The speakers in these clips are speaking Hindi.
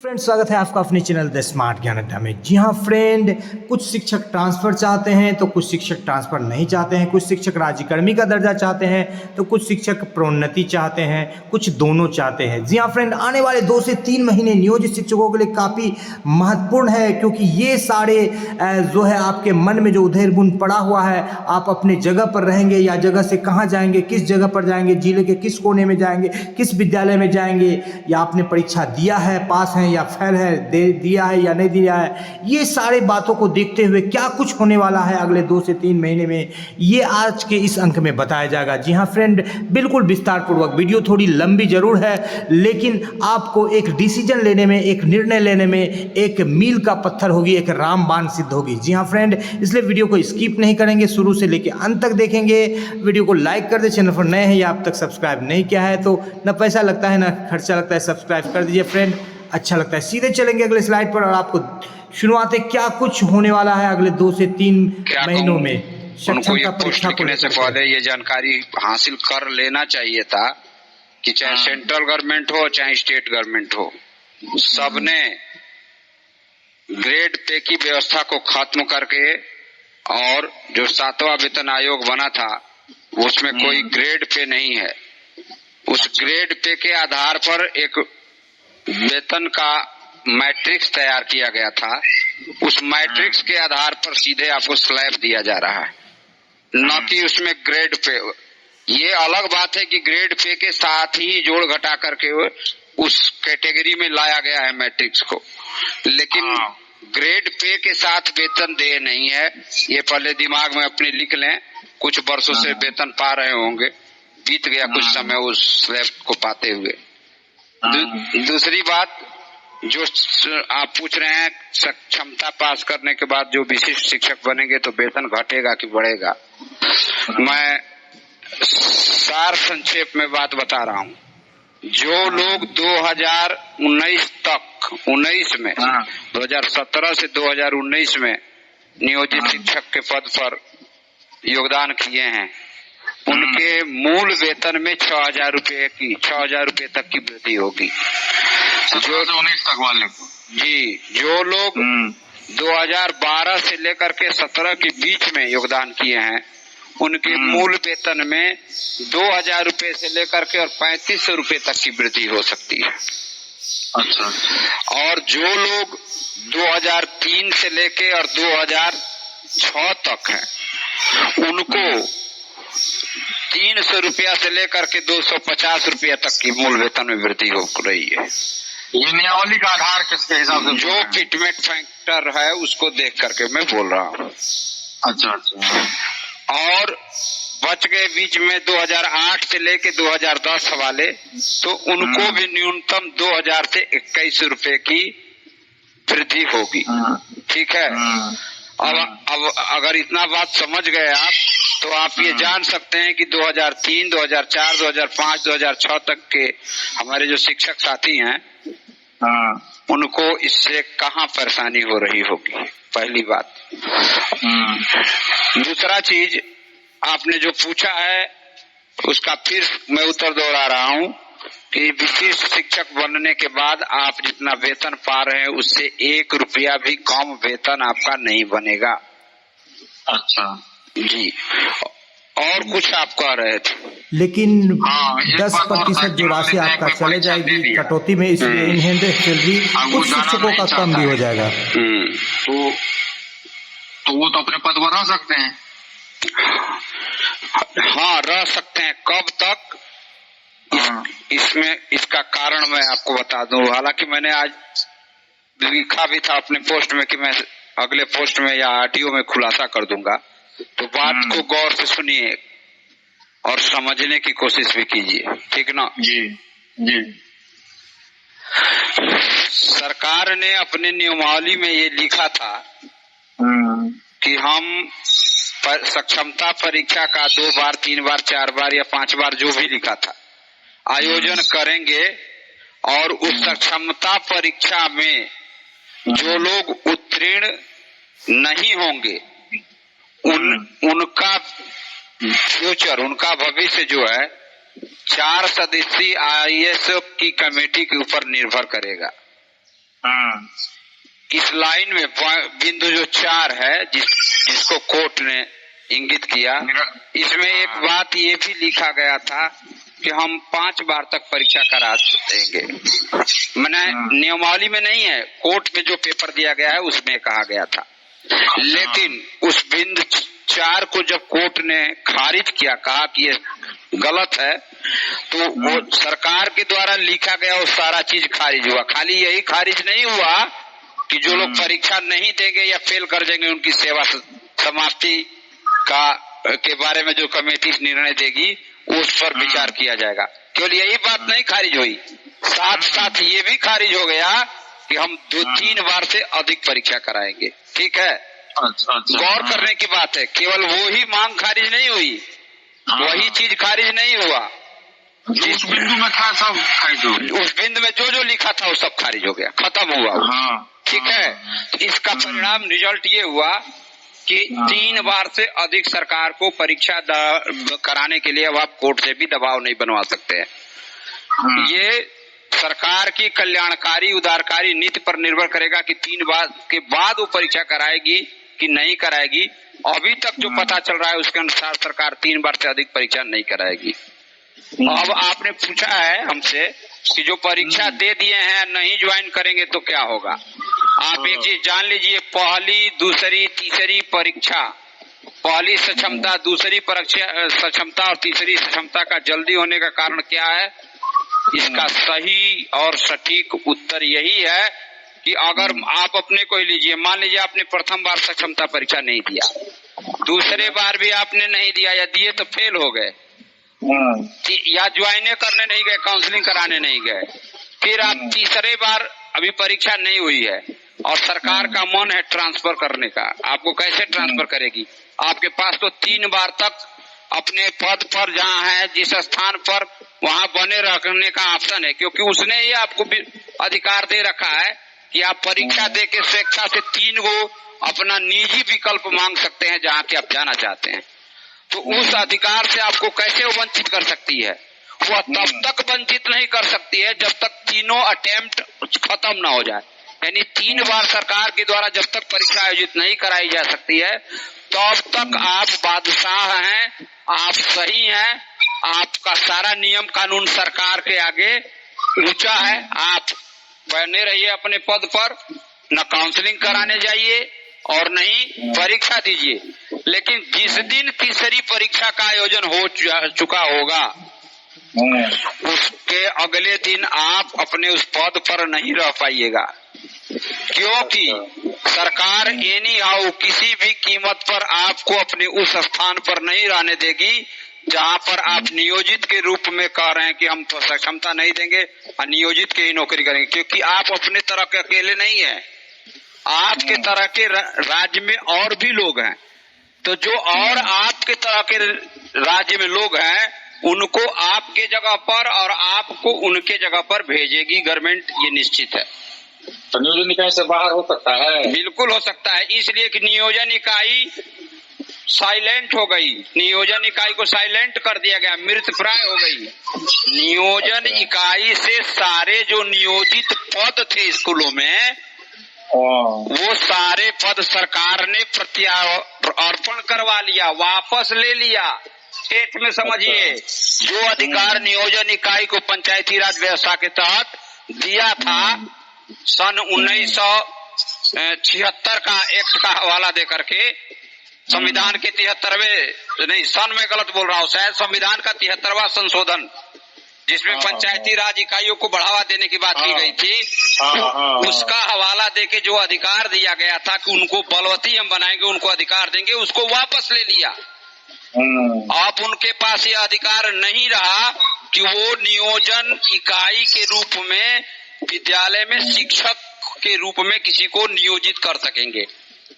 फ्रेंड, स्वागत है आपका अपने चैनल द स्मार्ट ज्ञान अड्डा में। जी हाँ फ्रेंड, कुछ शिक्षक ट्रांसफ़र चाहते हैं तो कुछ शिक्षक ट्रांसफ़र नहीं चाहते हैं, कुछ शिक्षक राज्यकर्मी का दर्जा चाहते हैं तो कुछ शिक्षक प्रोन्नति चाहते हैं, कुछ दोनों चाहते हैं। जी हाँ फ्रेंड, आने वाले 2 से 3 महीने नियोजित शिक्षकों के लिए काफ़ी महत्वपूर्ण है, क्योंकि ये सारे जो है आपके मन में जो उधेड़ बुन पड़ा हुआ है, आप अपने जगह पर रहेंगे या जगह से कहाँ जाएंगे, किस जगह पर जाएंगे, जिले के किस कोने में जाएंगे, किस विद्यालय में जाएंगे, या आपने परीक्षा दिया है, पास है या फेल है, दिया है या नहीं दिया है, ये सारे बातों को देखते हुए क्या कुछ होने वाला है अगले 2 से 3 महीने में, ये आज के इस अंक में बताया जाएगा। जी हाँ फ्रेंड, बिल्कुल विस्तार पूर्वक। वीडियो थोड़ी लंबी जरूर है, लेकिन आपको एक डिसीजन लेने में, एक निर्णय लेने में एक मील का पत्थर होगी, एक रामबाण सिद्ध होगी। जी हाँ फ्रेंड, इसलिए वीडियो को स्किप नहीं करेंगे, शुरू से लेकर अंत तक देखेंगे। वीडियो को लाइक कर दे, चैनल पर नए हैं या अब तक सब्सक्राइब नहीं किया है तो न पैसा लगता है न खर्चा लगता है, सब्सक्राइब कर दीजिए फ्रेंड, अच्छा लगता है। सीधे चलेंगे अगले स्लाइड पर और आपको शुरुआत क्या कुछ होने वाला है अगले 2 से 3 महीनों में। उनको ये पोस्ट लिखने से पहले ये जानकारी हासिल कर लेना चाहिए था कि चाहे सेंट्रल गवर्नमेंट हो चाहे स्टेट गवर्नमेंट हो, सबने ग्रेड पे की व्यवस्था को खत्म करके, और जो 7वां वेतन आयोग बना था उसमें कोई ग्रेड पे नहीं है। उस ग्रेड पे के आधार पर एक वेतन का मैट्रिक्स तैयार किया गया था। उस मैट्रिक्स के आधार पर सीधे आपको स्लैब दिया जा रहा है, न कि उसमें ग्रेड पे। ये अलग बात है कि ग्रेड पे के साथ ही जोड़ घटा करके उस कैटेगरी में लाया गया है मैट्रिक्स को, लेकिन ग्रेड पे के साथ वेतन दे नहीं है। ये पहले दिमाग में अपने लिख लें। कुछ वर्षों से वेतन पा रहे होंगे, बीत गया कुछ समय उस स्लैब को पाते हुए। दूसरी बात जो आप पूछ रहे हैं, क्षमता पास करने के बाद जो विशिष्ट शिक्षक बनेंगे तो वेतन घटेगा कि बढ़ेगा, मैं सार संक्षेप में बात बता रहा हूँ। जो लोग 2019 तक 2017 से 2019 में नियोजित शिक्षक के पद पर योगदान किए हैं, उनके मूल वेतन में 6,000 रुपए तक की वृद्धि होगी। जो 19 तक वाले को, जी, जो लोग 2012 से लेकर के 17 के बीच में योगदान किए हैं, उनके मूल वेतन में 2,000 रुपए से लेकर के और 3,500 रुपए तक की वृद्धि हो सकती है। अच्छा। और जो लोग 2003 से लेके और 2006 तक हैं, उनको 300 रुपया से लेकर के 250 रुपया तक की मूल वेतन में वृद्धि हो रही है। ये नियमावली का आधार किसके हिसाब से? जो फिटमेंट फैक्टर है उसको देख करके मैं बोल रहा हूँ। अच्छा अच्छा। और बच गए बीच में 2008 से लेके 2010 वाले, तो उनको भी न्यूनतम 2,000 से 2,100 रुपए की वृद्धि होगी। ठीक है। अब अगर इतना बात समझ गए आप, तो आप ये जान सकते हैं कि 2003, 2004, 2005, 2006 तक के हमारे जो शिक्षक साथी हैं, उनको इससे कहाँ परेशानी हो रही होगी, पहली बात। दूसरा चीज आपने जो पूछा है उसका फिर मैं उत्तर दोहरा रहा हूँ कि विशिष्ट शिक्षक बनने के बाद आप जितना वेतन पा रहे हैं उससे 1 रुपया भी कम वेतन आपका नहीं बनेगा। अच्छा जी। और कुछ आप कह रहे थे? लेकिन 10% जो राशि आपका चले जाएगी कटौती में, इसलिए इनहेंडेड सैलरी कुछ शिक्षकों का कम भी हो जाएगा। तो वो तो अपने पद पर रह सकते हैं। हाँ, रह सकते हैं। कब तक? इसमें इसका कारण मैं आपको बता दूं। हालांकि मैंने आज लिखा भी था अपने पोस्ट में कि मैं अगले पोस्ट में या आरटीओ में खुलासा कर दूंगा, तो बात को गौर से सुनिए और समझने की कोशिश भी कीजिए, ठीक ना? जी जी। सरकार ने अपने नियमावली में ये लिखा था कि हम सक्षमता परीक्षा का 2 बार, 3 बार, 4 बार या 5 बार जो भी लिखा था आयोजन करेंगे, और उस सक्षमता परीक्षा में जो लोग उत्तीर्ण नहीं होंगे उनका फ्यूचर, उनका भविष्य जो है 4 सदस्यीय IAS की कमेटी के ऊपर निर्भर करेगा। हाँ। इस लाइन में बिंदु जो 4 है जिसको कोर्ट ने इंगित किया, इसमें एक बात ये भी लिखा गया था कि हम 5 बार तक परीक्षा करा देंगे। मैंने नियमावली में नहीं है, कोर्ट में जो पेपर दिया गया है उसमें कहा गया था। लेकिन उस बिंदु 4 को जब कोर्ट ने खारिज किया, कहा कि ये गलत है, तो वो सरकार के द्वारा लिखा गया वो सारा चीज खारिज हुआ। खाली यही खारिज नहीं हुआ कि जो लोग परीक्षा नहीं देंगे या फेल कर देंगे उनकी सेवा समाप्ति के बारे में जो कमेटी निर्णय देगी उस पर विचार किया जाएगा। केवल यही बात नहीं खारिज हुई, साथ साथ ये भी खारिज हो गया कि हम 2-3 बार से अधिक परीक्षा कराएंगे। ठीक है, गौर करने की बात है, केवल वो ही मांग खारिज नहीं हुई, वही चीज खारिज नहीं हुआ, जिस बिंदु में था सब खारिज हो गया। उस बिंदु में जो जो लिखा था वो सब खारिज हो गया, खत्म हुआ। ठीक है, इसका परिणाम रिजल्ट ये हुआ कि 3 बार से अधिक सरकार को परीक्षा कराने के लिए अब आप कोर्ट से भी दबाव नहीं बनवा सकते हैं। ये सरकार की कल्याणकारी उदारकारी नीति पर निर्भर करेगा कि 3 बार के बाद वो परीक्षा कराएगी कि नहीं कराएगी। अभी तक जो पता चल रहा है उसके अनुसार सरकार 3 बार से अधिक परीक्षा नहीं कराएगी। अब आपने पूछा है हमसे कि जो परीक्षा दे दिए हैं नहीं ज्वाइन करेंगे तो क्या होगा। आप एक चीज जान लीजिए, पहली, दूसरी, तीसरी परीक्षा, पहली सक्षमता, दूसरी परीक्षा सक्षमता और तीसरी सक्षमता का जल्दी होने का कारण क्या है? इसका सही और सटीक उत्तर यही है कि अगर आप अपने को ही लीजिए, मान लीजिए आपने प्रथम बार सक्षमता परीक्षा नहीं दिया, दूसरे बार भी आपने नहीं दिया या दिए तो फेल हो गए, या ज्वाइन करने नहीं गए, काउंसलिंग कराने नहीं गए, फिर आप तीसरे बार अभी परीक्षा नहीं हुई है और सरकार का मन है ट्रांसफर करने का, आपको कैसे ट्रांसफर करेगी? आपके पास तो 3 बार तक अपने पद पर जहाँ है जिस स्थान पर वहाँ बने रखने का ऑप्शन है, क्योंकि उसने ही आपको अधिकार दे रखा है कि आप परीक्षा दे के स्वेच्छा से 3 गो अपना निजी विकल्प मांग सकते हैं जहाँ के आप जाना चाहते हैं। तो उस अधिकार से आपको कैसे वंचित कर सकती है? वह तब तक वंचित नहीं कर सकती है जब तक तीनों अटेम्प्ट खत्म ना हो जाए। यानी 3 बार सरकार के द्वारा जब तक परीक्षा आयोजित नहीं कराई जा सकती है तब तक आप बादशाह हैं, आप सही हैं, आपका सारा नियम कानून सरकार के आगे ऊंचा है। आप बने रहिए अपने पद पर, न काउंसलिंग कराने जाइए और नहीं परीक्षा दीजिए। लेकिन जिस दिन तीसरी परीक्षा का आयोजन हो चुका होगा उसके अगले दिन आप अपने उस पद पर नहीं रह पाइएगा, क्योंकि सरकार एनी हाउ किसी भी कीमत पर आपको अपने उस स्थान पर नहीं रहने देगी जहां पर आप नियोजित के रूप में कह रहे हैं कि हम तो सक्षमता नहीं देंगे और नियोजित के ही नौकरी करेंगे। क्योंकि आप अपने तरह के अकेले नहीं हैं, आपके तरह के राज्य में और भी लोग हैं। तो जो और आपके तरह के राज्य में लोग हैं उनको आपके जगह पर और आपको उनके जगह पर भेजेगी गवर्नमेंट, ये निश्चित है। तो नियोजन इकाई से बाहर हो सकता है? बिल्कुल हो सकता है, इसलिए कि नियोजन इकाई साइलेंट हो गई, नियोजन इकाई को साइलेंट कर दिया गया, मृत प्राय हो गई। नियोजन इकाई से सारे जो नियोजित पद थे स्कूलों में वो सारे पद सरकार ने प्रत्यार्पण करवा लिया, वापस ले लिया। एक में समझिए, जो अधिकार नियोजन इकाई को पंचायती राज व्यवस्था के तहत दिया था सन 1976 का एक्ट का हवाला देकर के, संविधान के 73वें नहीं, सन में गलत बोल रहा हूँ शायद, संविधान का 73वां संशोधन जिसमें पंचायती राज इकाइयों को बढ़ावा देने की बात की गई थी, उसका हवाला देके जो अधिकार दिया गया था कि उनको बलवती हम बनाएंगे, उनको अधिकार देंगे, उसको वापस ले लिया। अब उनके पास ये अधिकार नहीं रहा कि वो नियोजन इकाई के रूप में विद्यालय में शिक्षक के रूप में किसी को नियोजित कर सकेंगे।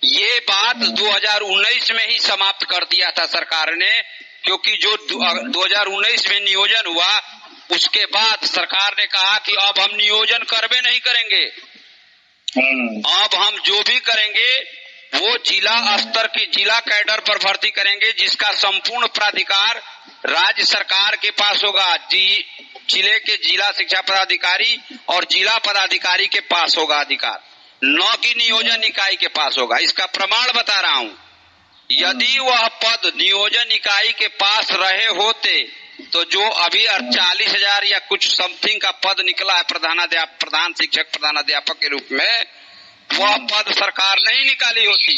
ये बात 2019 में ही समाप्त कर दिया था सरकार ने, क्योंकि जो 2019 में नियोजन हुआ उसके बाद सरकार ने कहा कि अब हम नियोजन करबे नहीं करेंगे, अब हम जो भी करेंगे वो जिला स्तर की जिला कैडर पर भर्ती करेंगे, जिसका संपूर्ण प्राधिकार राज्य सरकार के पास होगा। जिले के जिला शिक्षा पदाधिकारी और जिला पदाधिकारी के पास होगा अधिकार, न कि नियोजन इकाई के पास होगा। इसका प्रमाण बता रहा हूं। यदि वह पद नियोजन इकाई के पास रहे होते तो जो अभी 40,000 या कुछ समथिंग का पद निकला है प्रधान शिक्षक प्रधानाध्यापक के रूप में, वह पद सरकार नहीं निकाली होती।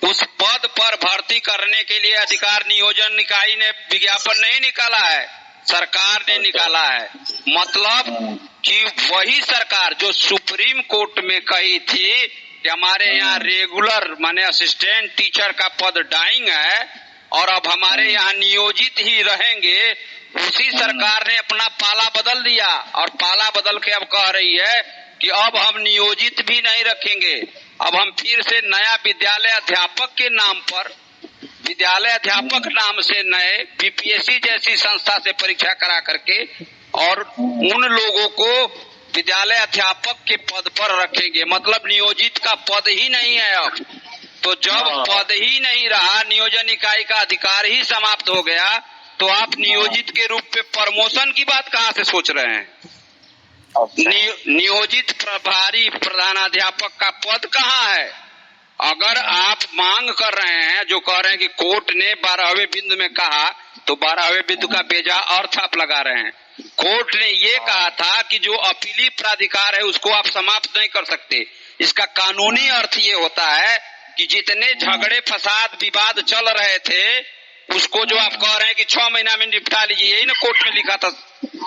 उस पद पर भर्ती करने के लिए अधिकार नियोजन इकाई ने विज्ञापन नहीं निकाला है, सरकार ने निकाला है। मतलब कि वही सरकार जो सुप्रीम कोर्ट में कही थी कि हमारे यहाँ रेगुलर माने असिस्टेंट टीचर का पद डाइंग है और अब हमारे यहाँ नियोजित ही रहेंगे, उसी सरकार ने अपना पाला बदल दिया और पाला बदल के अब कह रही है कि अब हम नियोजित भी नहीं रखेंगे, अब हम फिर से नया विद्यालय अध्यापक के नाम पर, विद्यालय अध्यापक नाम से नए बीपीएससी जैसी संस्था से परीक्षा करा करके और उन लोगों को विद्यालय अध्यापक के पद पर रखेंगे। मतलब नियोजित का पद ही नहीं है अब। तो जब पद ही नहीं रहा, नियोजन इकाई का अधिकार ही समाप्त हो गया, तो आप नियोजित के रूप में प्रमोशन की बात कहाँ से सोच रहे हैं? नियोजित प्रभारी प्रधानाध्यापक का पद कहाँ है? अगर आप मांग कर रहे हैं, जो कह रहे हैं कि कोर्ट ने 12वें बिंदु में कहा, तो 12वें बिंदु का बेजा अर्थ आप लगा रहे हैं। कोर्ट ने ये कहा था कि जो अपीली प्राधिकार है उसको आप समाप्त नहीं कर सकते। इसका कानूनी अर्थ ये होता है कि जितने झगड़े फसाद विवाद चल रहे थे उसको जो आप कह रहे हैं कि 6 महीना में निपटा लीजिए, यही ना कोर्ट में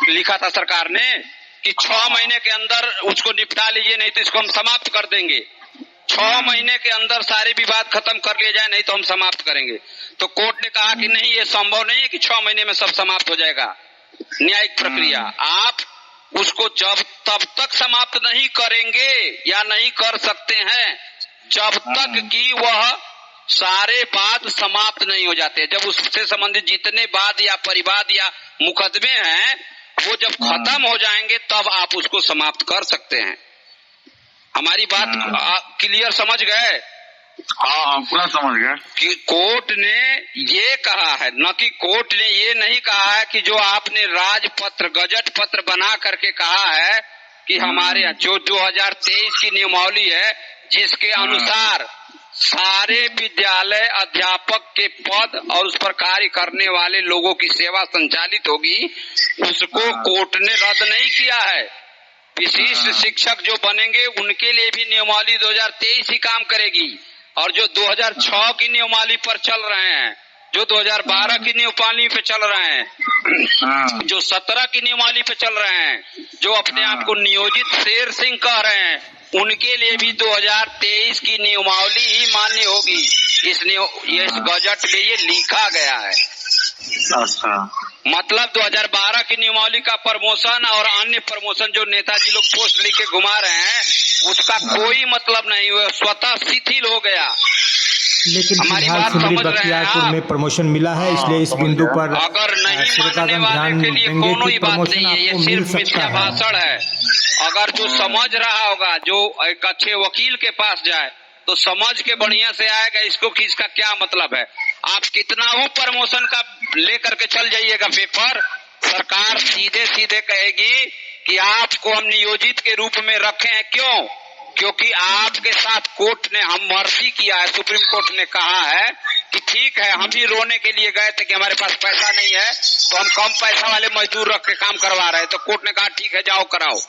लिखा था सरकार ने कि 6 महीने के अंदर उसको निपटा लीजिए, नहीं तो इसको हम समाप्त कर देंगे। 6 महीने के अंदर सारे विवाद खत्म कर लिए जाए, नहीं तो हम समाप्त करेंगे। तो कोर्ट ने कहा कि नहीं, ये संभव नहीं है कि 6 महीने में सब समाप्त हो जाएगा न्यायिक प्रक्रिया। आप उसको तब तक समाप्त नहीं करेंगे या नहीं कर सकते हैं जब तक कि वह सारे वाद समाप्त नहीं हो जाते। जब उससे संबंधित जितने वाद या परिवाद या मुकदमे हैं वो जब खत्म हो जाएंगे तब आप उसको समाप्त कर सकते हैं। हमारी बात क्लियर समझ गए? हाँ, पूरा समझ गए। कि कोर्ट ने ये कहा है, न कि कोर्ट ने ये नहीं कहा है कि जो आपने राजपत्र गजट पत्र बना करके कहा है कि हमारे यहाँ जो 2023 की नियमावली है जिसके अनुसार सारे विद्यालय अध्यापक के पद और उस पर कार्य करने वाले लोगों की सेवा संचालित होगी, उसको कोर्ट ने रद्द नहीं किया है। विशिष्ट शिक्षक जो बनेंगे उनके लिए भी नियमावली 2023 ही काम करेगी। और जो 2006 की नियमावली पर चल रहे हैं, जो 2012 की नियमावली पे चल रहे हैं, जो 17 की नियमावली पे चल रहे हैं, जो अपने आप को नियोजित शेर सिंह कह रहे हैं, उनके लिए भी 2023 की नियमावली ही मान्य होगी। इस गजट में ये लिखा गया है। अच्छा, मतलब 2012 की नियमावली का प्रमोशन और अन्य प्रमोशन जो नेताजी लोग पोस्ट लिख के घुमा रहे हैं उसका कोई मतलब नहीं हुआ, स्वतः शिथिल हो गया। लेकिन फिलहाल सिमरी बख्तियारपुर में प्रमोशन मिला है, इसलिए इस बिंदु पर अगर नहीं मानने वाले के लिए कोई बात नहीं है, ये सिर्फ मिथ्या भाषण है। अगर जो समझ रहा होगा, जो एक अच्छे वकील के पास जाए तो समझ के बढ़िया से आएगा इसको कि इसका क्या मतलब है। आप कितना हो प्रमोशन का लेकर के चल जाइएगा पेपर, सरकार सीधे सीधे कहेगी कि आपको हम नियोजित के रूप में रखे हैं। क्यों? क्योंकि आपके साथ कोर्ट ने हम मर्जी किया है। सुप्रीम कोर्ट ने कहा है कि ठीक है, हम भी रोने के लिए गए थे कि हमारे पास पैसा नहीं है तो हम कम पैसा वाले मजदूर रख के काम करवा रहे हैं, तो कोर्ट ने कहा ठीक है जाओ कराओ।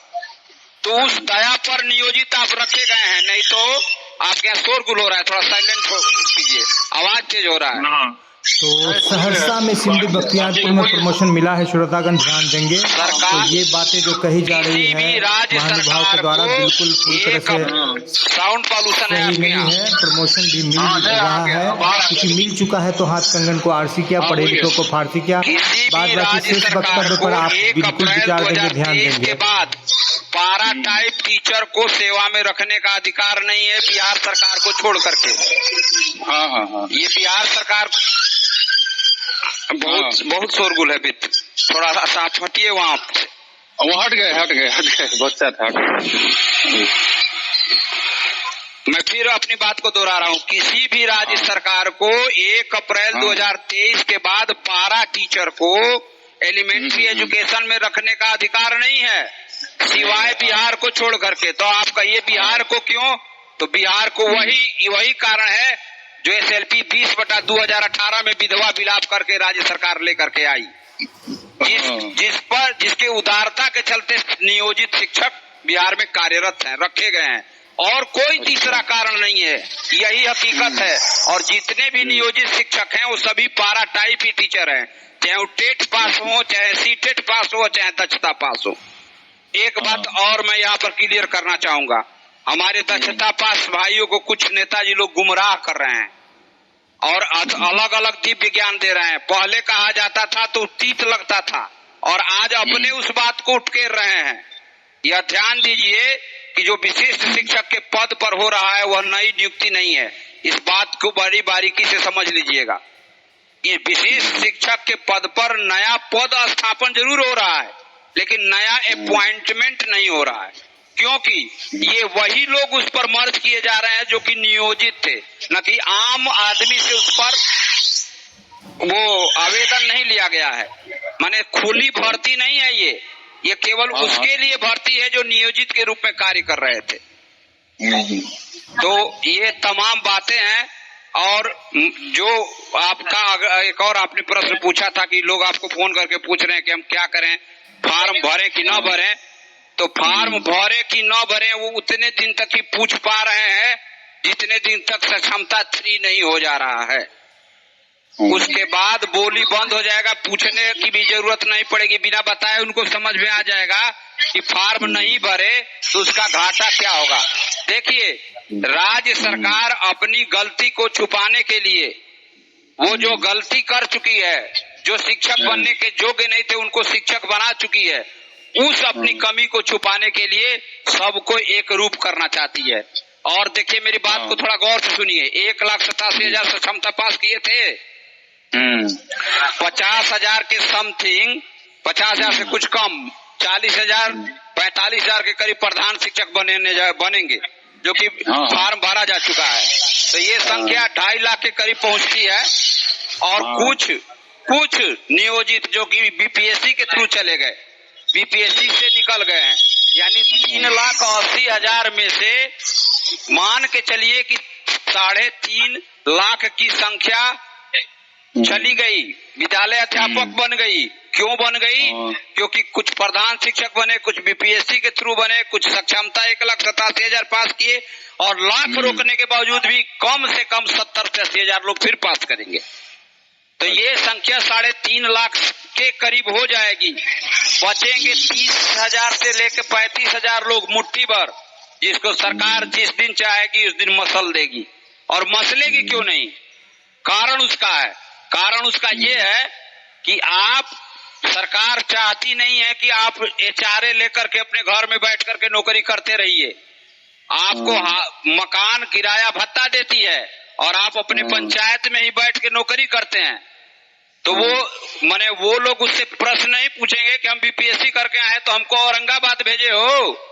तो उस दया पर नियोजित आप रखे गए हैं। नहीं तो आपके यहाँ शोरगुल हो रहा है, थोड़ा साइलेंट कीजिए, आवाज तेज हो रहा है। तो सहरसा में सिमरी बख्तियारपुर में प्रमोशन मिला है, श्रोतागण ध्यान देंगे। तो ये बातें जो कही जा रही है महानुभाव के द्वारा बिल्कुल पूरी तरह से साउंड पॉल्यूशन सही नहीं है। प्रमोशन भी मिल रहा है, क्योंकि मिल चुका है तो हाथ कंगन को आरसी किया, पढ़े लिखों को फारसी किया। बाद बाकी शेष वक्तव्य पर आप बिल्कुल विचार देंगे, ध्यान देंगे। पारा टाइप टीचर को सेवा में रखने का अधिकार नहीं है बिहार सरकार को छोड़ करके। ये बिहार सरकार बहुत शोरगुल है। थोड़ा सा साफ हटिए वहाँ। वो हट गए बहुत हट गए। मैं फिर अपनी बात को दोहरा रहा हूँ, किसी भी राज्य सरकार को 1 अप्रैल 2023 के बाद पारा टीचर को एलिमेंट्री एजुकेशन में रखने का अधिकार नहीं है, सिवाय बिहार को छोड़ करके। तो आप कहिए बिहार को क्यों? तो बिहार को वही कारण है जो SLP 20/2018 में विधवा विलाप करके राज्य सरकार लेकर के आई, जिसके उदारता के चलते नियोजित शिक्षक बिहार में कार्यरत हैं, रखे गए हैं, और कोई तीसरा कारण नहीं है, यही हकीकत है। और जितने भी नियोजित शिक्षक हैं वो सभी पारा टाइप ही टीचर हैं, चाहे वो टेट पास हो, चाहे सीटेट पास हो, चाहे दक्षता पास हो। एक बात और मैं यहाँ पर क्लियर करना चाहूंगा, हमारे दक्षता पास भाइयों को कुछ नेताजी लोग गुमराह कर रहे हैं और अलग अलग दिव्य ज्ञान दे रहे हैं। पहले कहा जाता था तो तीत लगता था, और आज अपने उस बात को उठकेर रहे हैं। यह ध्यान दीजिए कि जो विशिष्ट शिक्षक के पद पर हो रहा है वह नई नियुक्ति नहीं है, इस बात को बड़ी बारीकी से समझ लीजिएगा। ये विशिष्ट शिक्षक के पद पर नया पद स्थापन जरूर हो रहा है, लेकिन नया अपॉइंटमेंट नहीं हो रहा है, क्योंकि ये वही लोग उस पर मर्ज किए जा रहे हैं जो कि नियोजित थे, न कि आम आदमी से उस पर वो आवेदन नहीं लिया गया है। माने खुली भर्ती नहीं है ये केवल उसके लिए भर्ती है जो नियोजित के रूप में कार्य कर रहे थे। तो ये तमाम बातें हैं। और जो आपका एक और आपने प्रश्न पूछा था कि लोग आपको फोन करके पूछ रहे हैं कि हम क्या करें, फार्म भरें कि न भरें, तो फार्म भरे कि न भरे वो उतने दिन तक ही पूछ पा रहे हैं जितने दिन तक सक्षमता 3 नहीं हो जा रहा है। उसके बाद बोली बंद हो जाएगा, पूछने की भी जरूरत नहीं पड़ेगी, बिना बताए उनको समझ में आ जाएगा कि फार्म नहीं भरे तो उसका घाटा क्या होगा। देखिए, राज्य सरकार अपनी गलती को छुपाने के लिए वो जो गलती कर चुकी है, जो शिक्षक बनने के योग्य नहीं थे उनको शिक्षक बना चुकी है, उस अपनी कमी को छुपाने के लिए सबको एक रूप करना चाहती है। और देखिए, मेरी बात को थोड़ा गौर से सुनिए, 1,87,000 सक्षमता पास किए थे, 50,000 के समथिंग, 50,000 से कुछ कम, 40,000 45,000 के करीब प्रधान शिक्षक बनेंगे जो कि फार्म भरा जा चुका है। तो ये संख्या 2.5 लाख के करीब पहुंचती है। और कुछ नियोजित जो कि BPSC के थ्रू चले गए, BPSC से निकल गए हैं, यानी 3,80,000 में से मान के चलिए कि 3.5 लाख की संख्या चली गई, विद्यालय अध्यापक बन गई। क्यों बन गई? क्योंकि कुछ प्रधान शिक्षक बने, कुछ BPSC के थ्रू बने, कुछ सक्षमता 1,87,000 पास किए, और लाख रोकने के बावजूद भी कम से कम 70 से 80,000 लोग फिर पास करेंगे। तो ये संख्या 3.5 लाख के करीब हो जाएगी। बचेंगे 30,000 से लेकर 35,000 लोग मुट्ठी भर, जिसको सरकार जिस दिन चाहेगी उस दिन मसल देगी। और मसलेगी क्यों नहीं? कारण उसका ये है कि आप, सरकार चाहती नहीं है कि आप HRA लेकर के अपने घर में बैठ करके नौकरी करते रहिए। आपको मकान किराया भत्ता देती है और आप अपने पंचायत में ही बैठ के नौकरी करते हैं। तो वो लोग उससे प्रश्न नहीं पूछेंगे कि हम BPSC करके आए तो हमको औरंगाबाद भेजे हो,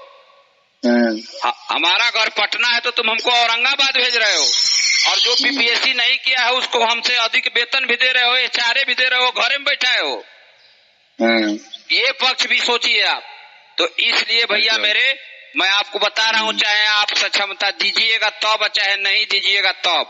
हमारा घर पटना है तो तुम हमको औरंगाबाद भेज रहे हो, और जो BPSC नहीं किया है उसको हमसे अधिक वेतन भी दे रहे हो, HRA भी दे रहे हो, घरे में बैठाए हो। ये पक्ष भी सोचिए आप। तो इसलिए भैया मेरे, मैं आपको बता रहा हूं, चाहे आप सक्षमता दीजिएगा तब, चाहे नहीं दीजिएगा तब,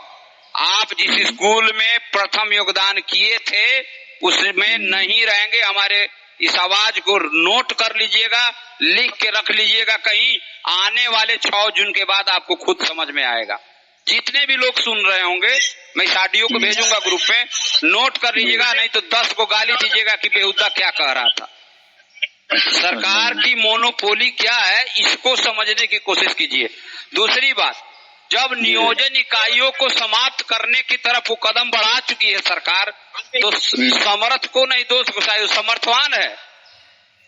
आप जिस स्कूल में प्रथम योगदान किए थे उसमें नहीं रहेंगे। हमारे इस आवाज को नोट कर लीजिएगा, लिख के रख लीजिएगा, कहीं आने वाले 6 जून के बाद आपको खुद समझ में आएगा। जितने भी लोग सुन रहे होंगे, मैं इस ऑडियो को भेजूंगा ग्रुप में, नोट कर लीजिएगा, नहीं तो 10 को गाली दीजिएगा कि बेहुदा क्या कह रहा था। सरकार की मोनोपोली क्या है, इसको समझने की कोशिश कीजिए। दूसरी बात, जब नियोजन इकाइयों को समाप्त करने की तरफ वो कदम बढ़ा चुकी है सरकार, तो समर्थ को नहीं दोष घुसाए, समर्थवान है।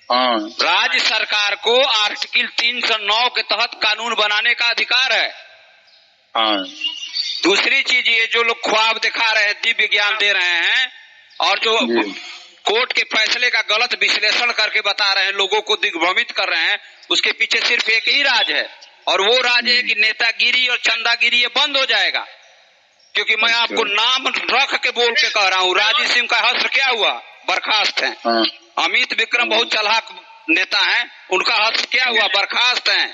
राज्य सरकार को आर्टिकल 309 के तहत कानून बनाने का अधिकार है। दूसरी चीज, ये जो लोग ख्वाब दिखा रहे हैं, दिव्य ज्ञान दे रहे हैं, और जो कोर्ट के फैसले का गलत विश्लेषण करके बता रहे हैं, लोगों को दिग्भ्रमित कर रहे हैं, उसके पीछे सिर्फ एक ही राज है, और वो राज है कि नेतागिरी और चंदागिरी ये बंद हो जाएगा। क्योंकि मैं आपको नाम रख के बोल के कह रहा हूँ, राजीव सिंह का हश्र क्या हुआ? बर्खास्त हैं। हाँ, अमित विक्रम बहुत चालाक नेता हैं, उनका हस्त क्या हुआ? बर्खास्त हैं।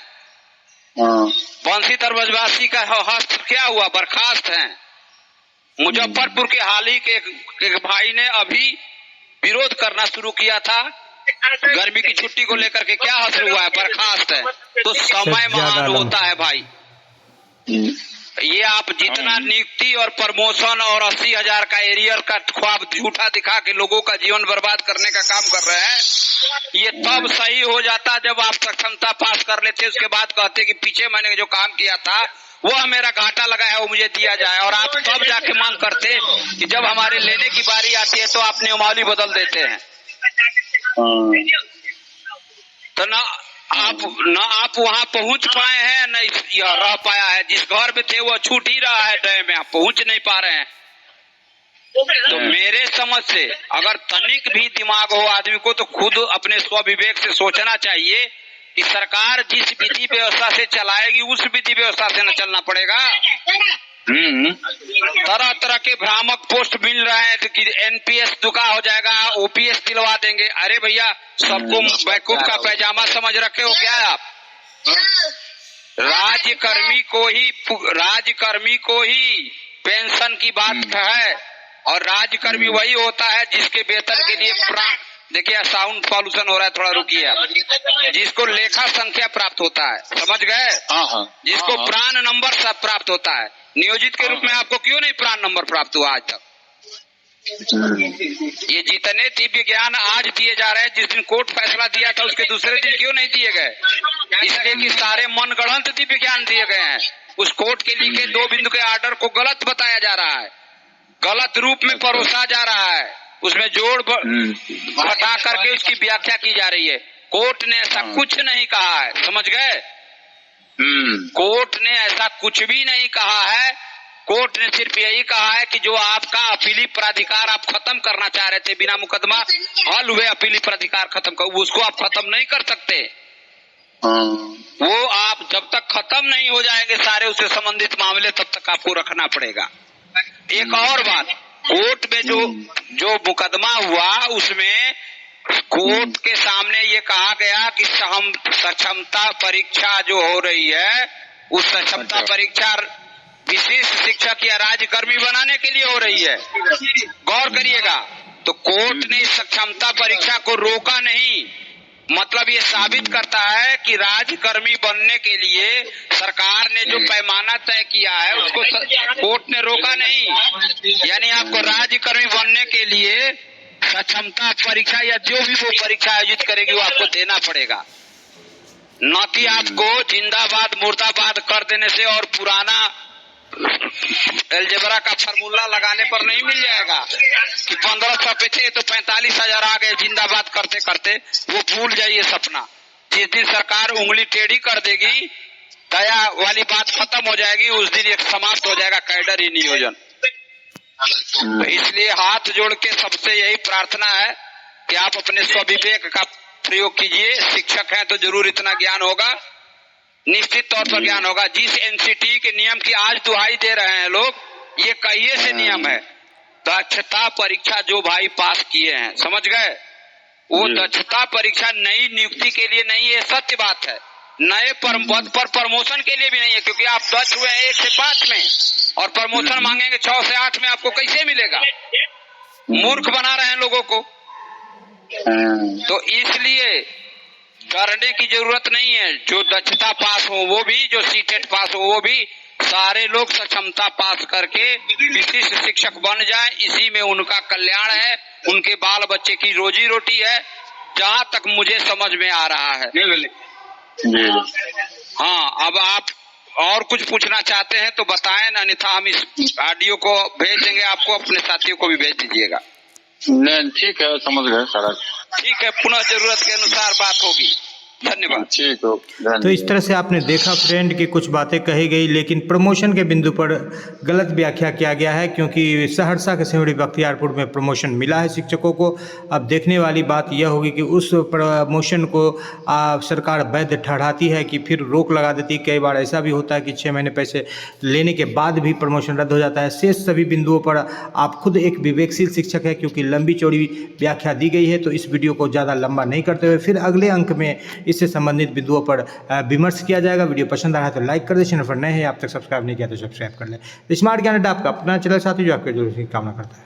हाँ, बंशीधर ब्रजवासी का हस्त क्या हुआ? बर्खास्त हैं। मुजफ्फरपुर के हाल ही के एक भाई ने अभी विरोध करना शुरू किया था गर्मी की छुट्टी को लेकर के, क्या हस्त हुआ है? बर्खास्त है। तो समय महान होता है भाई। ये आप जितना नियुक्ति और प्रमोशन और 80,000 का एरियर का ख्वाब झूठा दिखा के लोगों का जीवन बर्बाद करने का काम कर रहे हैं, ये तब सही हो जाता जब आप सक्षमता पास कर लेते, उसके बाद कहते कि पीछे मैंने जो काम किया था वो मेरा घाटा लगा है वो मुझे दिया जाए, और आप तब जाके मांग करते कि जब हमारे लेने की बारी आती है तो आप नियमावली बदल देते हैं। तो न आप वहाँ पहुँच पाए हैं, न यह रह पाया है। जिस घर में थे वो छूट ही रहा है डैम में, आप पहुँच नहीं पा रहे हैं। तो मेरे समझ से अगर तनिक भी दिमाग हो आदमी को तो खुद अपने स्वविवेक से सोचना चाहिए कि सरकार जिस विधि व्यवस्था से चलाएगी उस विधि व्यवस्था से न चलना पड़ेगा। तरह तरह के भ्रामक पोस्ट मिल रहे हैं कि एनपीएस दुका हो जाएगा, ओपीएस दिलवा देंगे। अरे भैया, सबको बैकूफ का पैजामा समझ रखे हो क्या आप? राज्यकर्मी को ही पेंशन की बात है, और राज्यकर्मी वही होता है जिसके वेतन के लिए देखिए साउंड पॉल्यूशन हो रहा है, थोड़ा रुकिए आप। जिसको लेखा संख्या प्राप्त होता है, समझ गए? जिसको प्राण नंबर सब प्राप्त होता है। नियोजित के रूप में आपको क्यों नहीं प्राण नंबर प्राप्त हुआ आज तक? ये जितने दिव्य ज्ञान आज दिए जा रहे हैं, जिस दिन कोर्ट फैसला दिया था उसके दूसरे दिन क्यों नहीं दिए गए? इसलिए कि सारे मनगढ़ंत दिव्य ज्ञान दिए गए हैं। उस कोर्ट के लिखे 2 बिंदु के आर्डर को गलत बताया जा रहा है, गलत रूप में परोसा जा रहा है, उसमें जोड़ घटा करके उसकी व्याख्या की जा रही है। कोर्ट ने ऐसा कुछ नहीं कहा है, समझ गए? कोर्ट ने ऐसा कुछ भी नहीं कहा है। कोर्ट ने सिर्फ यही कहा है कि जो आपका अपीली प्राधिकार आप खत्म करना चाह रहे थे, बिना मुकदमा हल हुए अपीली प्राधिकार खत्म कर, उसको आप खत्म नहीं कर सकते। वो आप जब तक खत्म नहीं हो जाएंगे सारे उससे संबंधित मामले, तब तक आपको रखना पड़ेगा। एक और बात, कोर्ट में जो मुकदमा हुआ उसमें कोर्ट के सामने ये कहा गया कि सक्षमता परीक्षा जो हो रही है, उस सक्षमता परीक्षा विशिष्ट शिक्षक या राज्यकर्मी बनाने के लिए हो रही है। गौर करिएगा, तो कोर्ट ने इस सक्षमता परीक्षा को रोका नहीं, मतलब ये साबित करता है कि राज्यकर्मी बनने के लिए सरकार ने जो पैमाना तय किया है उसको कोर्ट ने रोका नहीं। यानी आपको राज्यकर्मी बनने के लिए सक्षमता परीक्षा या जो भी वो परीक्षा आयोजित करेगी वो आपको देना पड़ेगा, न कि आपको जिंदाबाद मुर्दाबाद कर देने से और पुराना अलजेब्रा का फार्मूला लगाने पर नहीं मिल जाएगा कि 1500 पे थे तो 45,000 आ गए जिंदाबाद करते करते। वो भूल जाइए सपना। जिस दिन सरकार उंगली टेढ़ी कर देगी, दया वाली बात खत्म हो जाएगी, उस दिन एक समाप्त हो जाएगा कैडर ही नियोजन। तो इसलिए हाथ जोड़ के सबसे यही प्रार्थना है कि आप अपने स्वविवेक का प्रयोग कीजिए। शिक्षक हैं तो जरूर इतना ज्ञान होगा, निश्चित तौर पर ज्ञान होगा। जिस एनसीटी के नियम की आज दुहाई दे रहे हैं लोग, ये कहिए से नियम है। दक्षता परीक्षा जो भाई पास किए हैं, समझ गए? वो दक्षता परीक्षा नई नियुक्ति के लिए नहीं है, सत्य बात है। नए पद पर प्रमोशन के लिए भी नहीं है, क्योंकि आप दक्ष हुए 1 से 5 में और प्रमोशन मांगेंगे 6 से 8 में, आपको कैसे मिलेगा? मूर्ख बना रहे हैं लोगों को। तो इसलिए डरने की जरूरत नहीं है। जो दक्षता पास हो वो भी, जो सीटेट पास हो वो भी, सारे लोग सक्षमता पास करके विशिष्ट शिक्षक बन जाए, इसी में उनका कल्याण है, उनके बाल बच्चे की रोजी रोटी है, जहाँ तक मुझे समझ में आ रहा है। हाँ, अब आप और कुछ पूछना चाहते हैं तो बताएं, अन्यथा हम इस ऑडियो को भेज देंगे आपको, अपने साथियों को भी भेज दीजिएगा। नहीं, ठीक है, समझ गए सारा। ठीक है, पुनः जरूरत के अनुसार बात होगी। धन्यवाद। ठीक हो। तो इस तरह से आपने देखा फ्रेंड कि कुछ बातें कही गई, लेकिन प्रमोशन के बिंदु पर गलत व्याख्या किया गया है, क्योंकि सहरसा के सिमरी बख्तियारपुर में प्रमोशन मिला है शिक्षकों को। अब देखने वाली बात यह होगी कि उस प्रमोशन को सरकार वैध ठहराती है कि फिर रोक लगा देती। कई बार ऐसा भी होता है कि 6 महीने पैसे लेने के बाद भी प्रमोशन रद्द हो जाता है। शेष सभी बिंदुओं पर आप खुद एक विवेकशील शिक्षक है, क्योंकि लंबी चौड़ी व्याख्या दी गई है, तो इस वीडियो को ज़्यादा लंबा नहीं करते हुए फिर अगले अंक में इससे संबंधित बिंदुओं पर विमर्श किया जाएगा। वीडियो पसंद आया तो लाइक कर दे, चैनल पर नए हैं आप तक सब्सक्राइब नहीं किया तो सब्सक्राइब कर ले। स्मार्ट ज्ञान अड्डा आपका अपना चैनल साथी जो आपके जरूर कामना करता है।